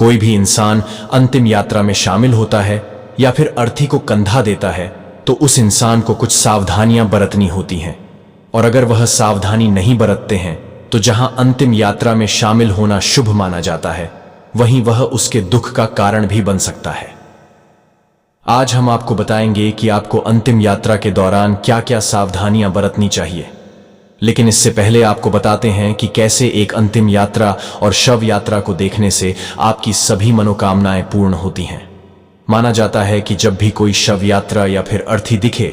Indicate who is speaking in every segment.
Speaker 1: कोई भी इंसान अंतिम यात्रा में शामिल होता है या फिर अर्थी को कंधा देता है तो उस इंसान को कुछ सावधानियां बरतनी होती हैं, और अगर वह सावधानी नहीं बरतते हैं तो जहां अंतिम यात्रा में शामिल होना शुभ माना जाता है, वहीं वह उसके दुख का कारण भी बन सकता है। आज हम आपको बताएंगे कि आपको अंतिम यात्रा के दौरान क्या क्या सावधानियां बरतनी चाहिए। लेकिन इससे पहले आपको बताते हैं कि कैसे एक अंतिम यात्रा और शव यात्रा को देखने से आपकी सभी मनोकामनाएं पूर्ण होती हैं। माना जाता है कि जब भी कोई शव यात्रा या फिर अर्थी दिखे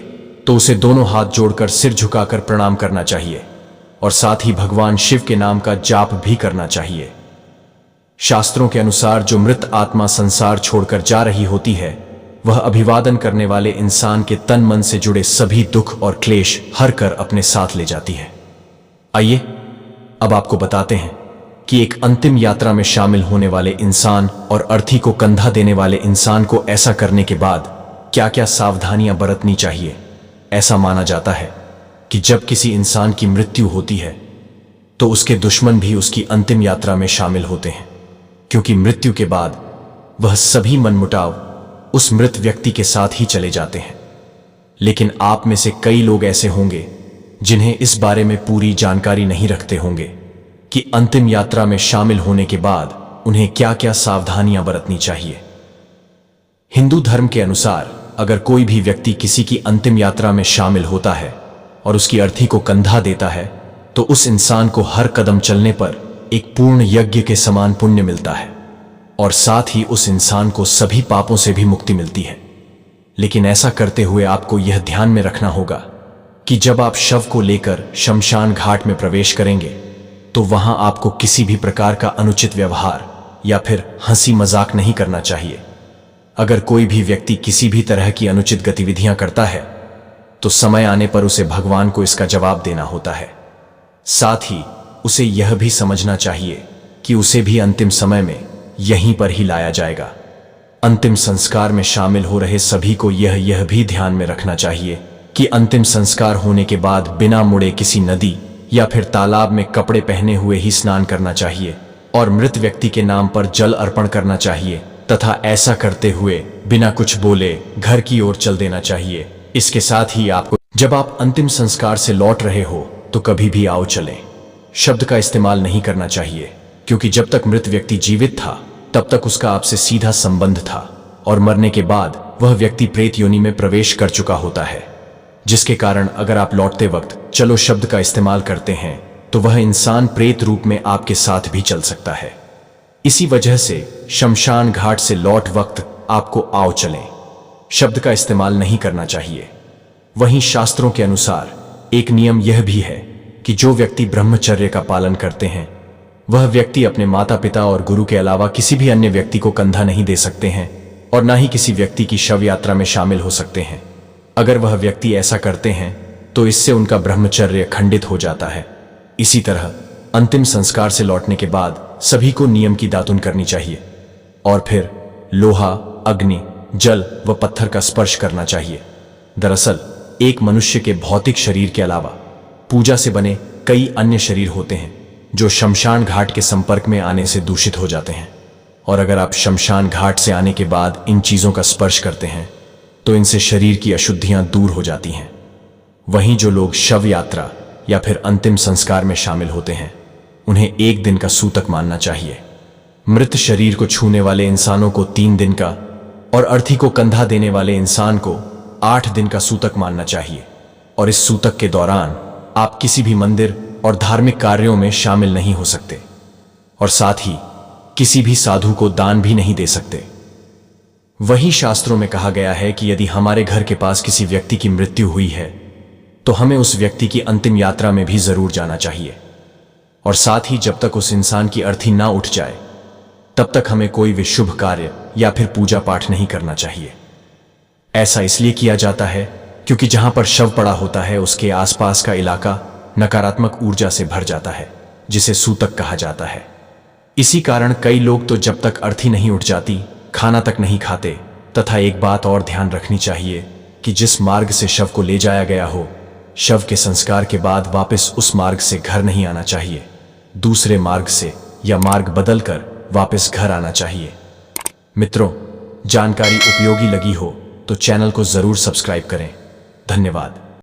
Speaker 1: तो उसे दोनों हाथ जोड़कर सिर झुकाकर प्रणाम करना चाहिए और साथ ही भगवान शिव के नाम का जाप भी करना चाहिए। शास्त्रों के अनुसार जो मृत आत्मा संसार छोड़कर जा रही होती है, वह अभिवादन करने वाले इंसान के तन मन से जुड़े सभी दुख और क्लेश हर कर अपने साथ ले जाती है। आइए अब आपको बताते हैं कि एक अंतिम यात्रा में शामिल होने वाले इंसान और अर्थी को कंधा देने वाले इंसान को ऐसा करने के बाद क्या क्या सावधानियां बरतनी चाहिए। ऐसा माना जाता है कि जब किसी इंसान की मृत्यु होती है तो उसके दुश्मन भी उसकी अंतिम यात्रा में शामिल होते हैं, क्योंकि मृत्यु के बाद वह सभी मनमुटाव उस मृत व्यक्ति के साथ ही चले जाते हैं। लेकिन आप में से कई लोग ऐसे होंगे जिन्हें इस बारे में पूरी जानकारी नहीं रखते होंगे कि अंतिम यात्रा में शामिल होने के बाद उन्हें क्या क्या सावधानियां बरतनी चाहिए। हिंदू धर्म के अनुसार अगर कोई भी व्यक्ति किसी की अंतिम यात्रा में शामिल होता है और उसकी अर्थी को कंधा देता है तो उस इंसान को हर कदम चलने पर एक पूर्ण यज्ञ के समान पुण्य मिलता है और साथ ही उस इंसान को सभी पापों से भी मुक्ति मिलती है। लेकिन ऐसा करते हुए आपको यह ध्यान में रखना होगा कि जब आप शव को लेकर शमशान घाट में प्रवेश करेंगे तो वहां आपको किसी भी प्रकार का अनुचित व्यवहार या फिर हंसी मजाक नहीं करना चाहिए। अगर कोई भी व्यक्ति किसी भी तरह की अनुचित गतिविधियां करता है तो समय आने पर उसे भगवान को इसका जवाब देना होता है। साथ ही उसे यह भी समझना चाहिए कि उसे भी अंतिम समय में यहीं पर ही लाया जाएगा। अंतिम संस्कार में शामिल हो रहे सभी को यह भी ध्यान में रखना चाहिए कि अंतिम संस्कार होने के बाद बिना मुड़े किसी नदी या फिर तालाब में कपड़े पहने हुए ही स्नान करना चाहिए और मृत व्यक्ति के नाम पर जल अर्पण करना चाहिए तथा ऐसा करते हुए बिना कुछ बोले घर की ओर चल देना चाहिए। इसके साथ ही आपको जब आप अंतिम संस्कार से लौट रहे हो तो कभी भी आओ चलें शब्द का इस्तेमाल नहीं करना चाहिए, क्योंकि जब तक मृत व्यक्ति जीवित था तब तक उसका आपसे सीधा संबंध था और मरने के बाद वह व्यक्ति प्रेत योनि में प्रवेश कर चुका होता है, जिसके कारण अगर आप लौटते वक्त चलो शब्द का इस्तेमाल करते हैं तो वह इंसान प्रेत रूप में आपके साथ भी चल सकता है। इसी वजह से शमशान घाट से लौट वक्त आपको आओ चलें शब्द का इस्तेमाल नहीं करना चाहिए। वहीं शास्त्रों के अनुसार एक नियम यह भी है कि जो व्यक्ति ब्रह्मचर्य का पालन करते हैं वह व्यक्ति अपने माता पिता और गुरु के अलावा किसी भी अन्य व्यक्ति को कंधा नहीं दे सकते हैं और ना ही किसी व्यक्ति की शव यात्रा में शामिल हो सकते हैं। अगर वह व्यक्ति ऐसा करते हैं तो इससे उनका ब्रह्मचर्य खंडित हो जाता है। इसी तरह अंतिम संस्कार से लौटने के बाद सभी को नियम की दातुन करनी चाहिए और फिर लोहा, अग्नि, जल व पत्थर का स्पर्श करना चाहिए। दरअसल एक मनुष्य के भौतिक शरीर के अलावा पूजा से बने कई अन्य शरीर होते हैं जो शमशान घाट के संपर्क में आने से दूषित हो जाते हैं, और अगर आप शमशान घाट से आने के बाद इन चीजों का स्पर्श करते हैं तो इनसे शरीर की अशुद्धियां दूर हो जाती हैं। वहीं जो लोग शव यात्रा या फिर अंतिम संस्कार में शामिल होते हैं उन्हें 1 दिन का सूतक मानना चाहिए। मृत शरीर को छूने वाले इंसानों को 3 दिन का और अर्थी को कंधा देने वाले इंसान को 8 दिन का सूतक मानना चाहिए, और इस सूतक के दौरान आप किसी भी मंदिर और धार्मिक कार्यों में शामिल नहीं हो सकते और साथ ही किसी भी साधु को दान भी नहीं दे सकते। वही शास्त्रों में कहा गया है कि यदि हमारे घर के पास किसी व्यक्ति की मृत्यु हुई है तो हमें उस व्यक्ति की अंतिम यात्रा में भी जरूर जाना चाहिए, और साथ ही जब तक उस इंसान की अर्थी ना उठ जाए तब तक हमें कोई भी शुभ कार्य या फिर पूजा पाठ नहीं करना चाहिए। ऐसा इसलिए किया जाता है क्योंकि जहां पर शव पड़ा होता है उसके आसपास का इलाका नकारात्मक ऊर्जा से भर जाता है, जिसे सूतक कहा जाता है। इसी कारण कई लोग तो जब तक अर्थी नहीं उठ जाती खाना तक नहीं खाते। तथा एक बात और ध्यान रखनी चाहिए कि जिस मार्ग से शव को ले जाया गया हो, शव के संस्कार के बाद वापस उस मार्ग से घर नहीं आना चाहिए। दूसरे मार्ग से या मार्ग बदलकर वापस घर आना चाहिए। मित्रों, जानकारी उपयोगी लगी हो तो चैनल को जरूर सब्सक्राइब करें। धन्यवाद।